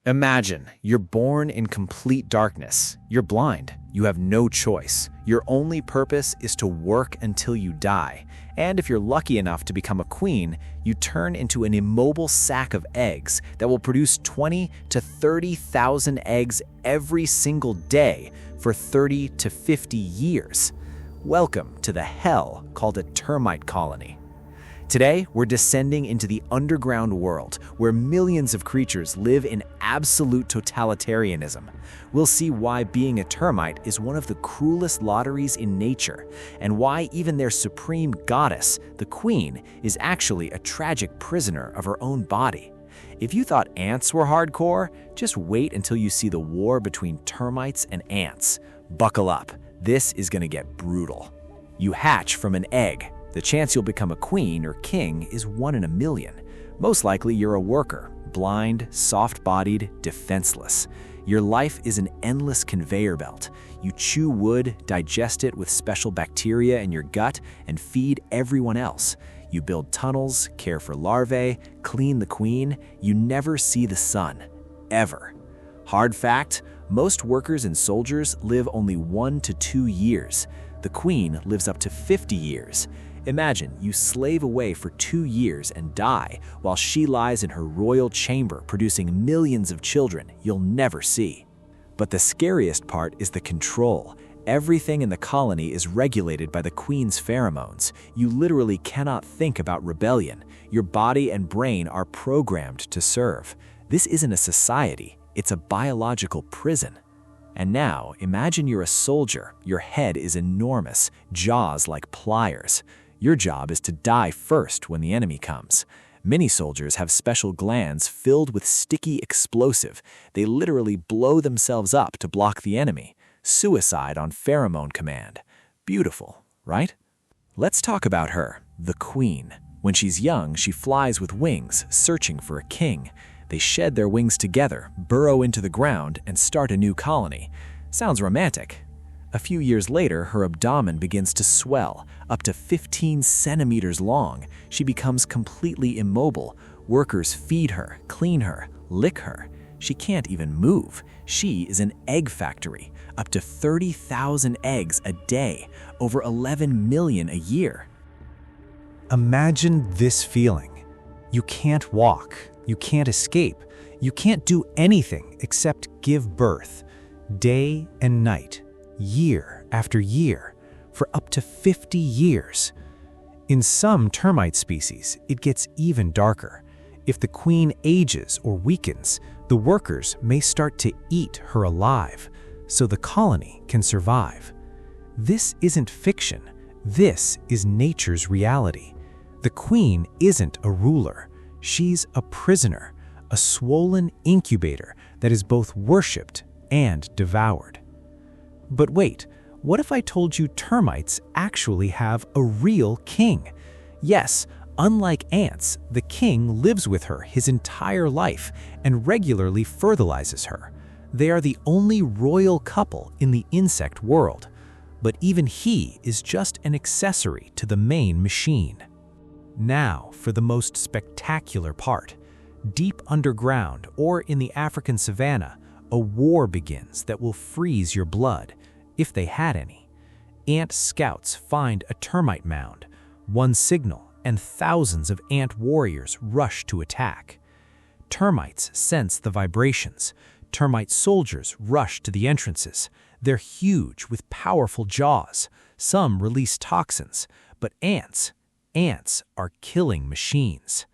Imagine you're born in complete darkness. You're blind. You have no choice. Your only purpose is to work until you die. And if you're lucky enough to become a queen, you turn into an immobile sack of eggs that will produce 20 to 30,000 eggs every single day for 30 to 50 years. Welcome to the hell called a termite colony. Today, we're descending into the underground world where millions of creatures live in absolute totalitarianism. We'll see why being a termite is one of the cruelest lotteries in nature, and why even their supreme goddess, the queen, is actually a tragic prisoner of her own body. If you thought ants were hardcore, just wait until you see the war between termites and ants. Buckle up, this is gonna get brutal. You hatch from an egg. The chance you'll become a queen or king is 1 in a million. Most likely you're a worker, blind, soft-bodied, defenseless. Your life is an endless conveyor belt. You chew wood, digest it with special bacteria in your gut, and feed everyone else. You build tunnels, care for larvae, clean the queen. You never see the sun, ever. Hard fact, most workers and soldiers live only 1 to 2 years. The queen lives up to 50 years. Imagine you slave away for 2 years and die while she lies in her royal chamber producing millions of children you'll never see. But the scariest part is the control. Everything in the colony is regulated by the queen's pheromones. You literally cannot think about rebellion. Your body and brain are programmed to serve. This isn't a society, it's a biological prison. And now, imagine you're a soldier. Your head is enormous, jaws like pliers. Your job is to die first when the enemy comes. Many soldiers have special glands filled with sticky explosive. They literally blow themselves up to block the enemy. Suicide on pheromone command. Beautiful, right? Let's talk about her, the queen. When she's young, she flies with wings, searching for a king. They shed their wings together, burrow into the ground, and start a new colony. Sounds romantic. A few years later, her abdomen begins to swell, up to 15 centimeters long. She becomes completely immobile. Workers feed her, clean her, lick her. She can't even move. She is an egg factory, up to 30,000 eggs a day, over 11 million a year. Imagine this feeling. You can't walk, you can't escape, you can't do anything except give birth, day and night. Year after year, for up to 50 years. In some termite species, it gets even darker. If the queen ages or weakens, the workers may start to eat her alive, so the colony can survive. This isn't fiction, this is nature's reality. The queen isn't a ruler, she's a prisoner, a swollen incubator that is both worshipped and devoured. But wait, what if I told you termites actually have a real king? Yes, unlike ants, the king lives with her his entire life and regularly fertilizes her. They are the only royal couple in the insect world. But even he is just an accessory to the main machine. Now for the most spectacular part. Deep underground or in the African savanna, a war begins that will freeze your blood, if they had any. Ant scouts find a termite mound, one signal, and thousands of ant warriors rush to attack. Termites sense the vibrations. Termite soldiers rush to the entrances. They're huge with powerful jaws. Some release toxins, but ants are killing machines.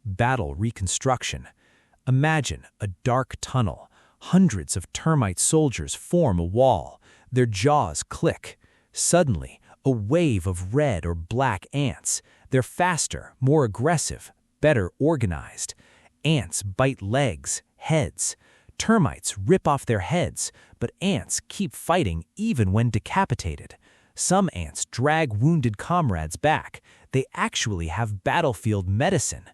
Battle reconstruction. Imagine a dark tunnel. Hundreds of termite soldiers form a wall. Their jaws click. Suddenly, a wave of red or black ants. They're faster, more aggressive, better organized. Ants bite legs, heads. Termites rip off their heads, but ants keep fighting even when decapitated. Some ants drag wounded comrades back. They actually have battlefield medicine.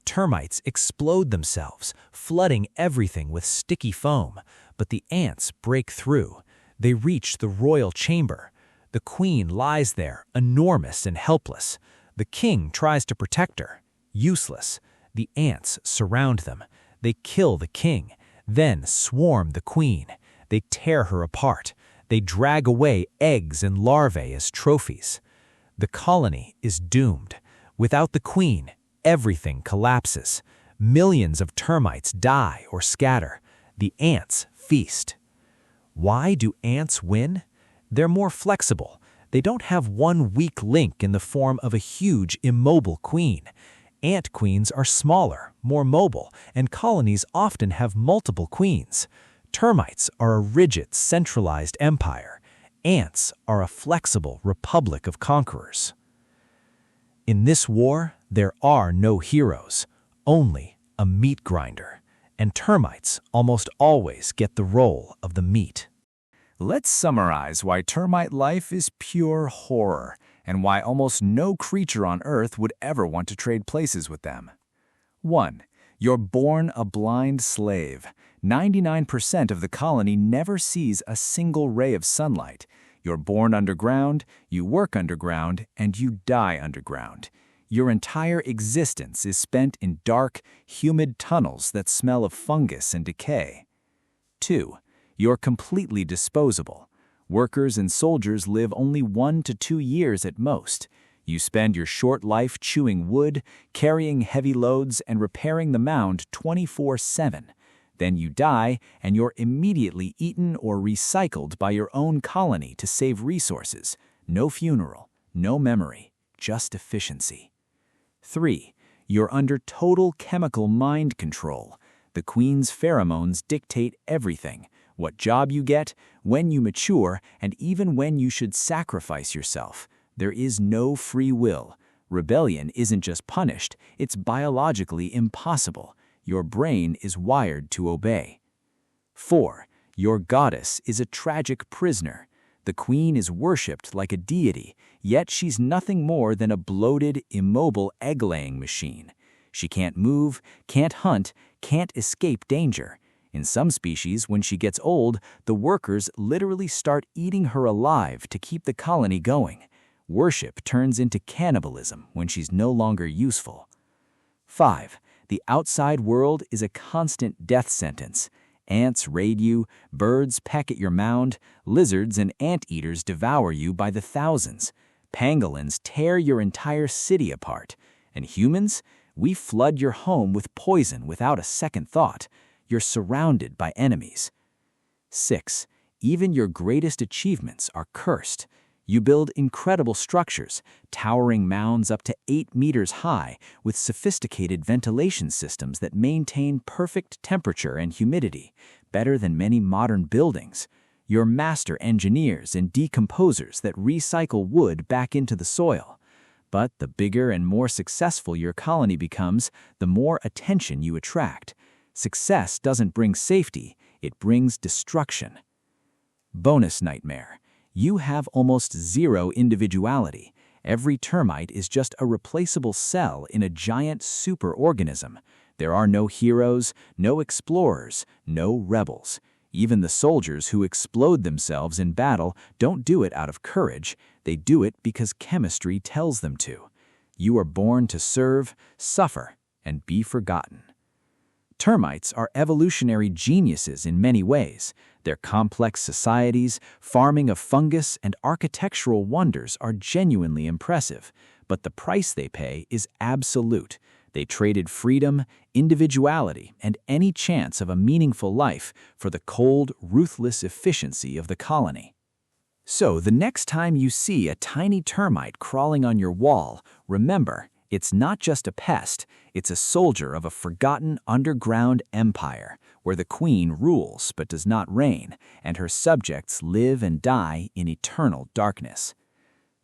Termites explode themselves, flooding everything with sticky foam, but the ants break through. They reach the royal chamber. The queen lies there, enormous and helpless. The king tries to protect her. Useless. The ants surround them. They kill the king, then swarm the queen. They tear her apart. They drag away eggs and larvae as trophies. The colony is doomed. Without the queen, everything collapses. Millions of termites die or scatter. The ants feast. Why do ants win? They're more flexible. They don't have one weak link in the form of a huge, immobile queen. Ant queens are smaller, more mobile, and colonies often have multiple queens. Termites are a rigid, centralized empire. Ants are a flexible republic of conquerors. In this war, there are no heroes, only a meat grinder, and termites almost always get the role of the meat. Let's summarize why termite life is pure horror, and why almost no creature on Earth would ever want to trade places with them. 1. You're born a blind slave. 99% of the colony never sees a single ray of sunlight. You're born underground, you work underground, and you die underground. Your entire existence is spent in dark, humid tunnels that smell of fungus and decay. 2. You're completely disposable. Workers and soldiers live only 1 to 2 years at most. You spend your short life chewing wood, carrying heavy loads, and repairing the mound 24/7. Then you die, and you're immediately eaten or recycled by your own colony to save resources. No funeral, no memory, just efficiency. 3. You're under total chemical mind control. The queen's pheromones dictate everything: what job you get, when you mature, and even when you should sacrifice yourself. There is no free will. Rebellion isn't just punished, it's biologically impossible. Your brain is wired to obey. 4. Your goddess is a tragic prisoner. The queen is worshipped like a deity, yet she's nothing more than a bloated, immobile egg-laying machine. She can't move, can't hunt, can't escape danger. In some species, when she gets old, the workers literally start eating her alive to keep the colony going. Worship turns into cannibalism when she's no longer useful. 5. The outside world is a constant death sentence. Ants raid you, birds peck at your mound, lizards and anteaters devour you by the thousands. Pangolins tear your entire city apart. And humans? We flood your home with poison without a second thought. You're surrounded by enemies. 6. Even your greatest achievements are cursed. You build incredible structures, towering mounds up to 8 meters high, with sophisticated ventilation systems that maintain perfect temperature and humidity, better than many modern buildings. You're master engineers and decomposers that recycle wood back into the soil. But the bigger and more successful your colony becomes, the more attention you attract. Success doesn't bring safety, it brings destruction. Bonus nightmare. You have almost zero individuality. Every termite is just a replaceable cell in a giant superorganism. There are no heroes, no explorers, no rebels. Even the soldiers who explode themselves in battle don't do it out of courage. They do it because chemistry tells them to. You are born to serve, suffer, and be forgotten. Termites are evolutionary geniuses in many ways. Their complex societies, farming of fungus, and architectural wonders are genuinely impressive, but the price they pay is absolute. They traded freedom, individuality, and any chance of a meaningful life for the cold, ruthless efficiency of the colony. So the next time you see a tiny termite crawling on your wall, remember, it's not just a pest, it's a soldier of a forgotten underground empire, where the queen rules but does not reign, and her subjects live and die in eternal darkness.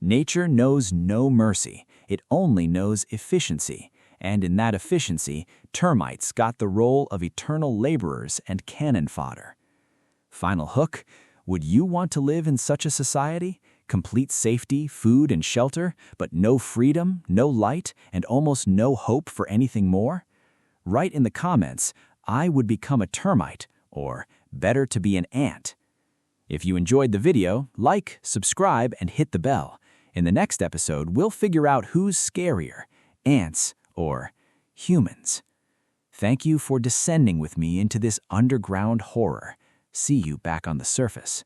Nature knows no mercy, it only knows efficiency, and in that efficiency, termites got the role of eternal laborers and cannon fodder. Final hook, would you want to live in such a society? Complete safety, food, and shelter, but no freedom, no light, and almost no hope for anything more? Write in the comments, I would become a termite, or better to be an ant. If you enjoyed the video, like, subscribe, and hit the bell. In the next episode, we'll figure out who's scarier, ants or humans. Thank you for descending with me into this underground horror. See you back on the surface.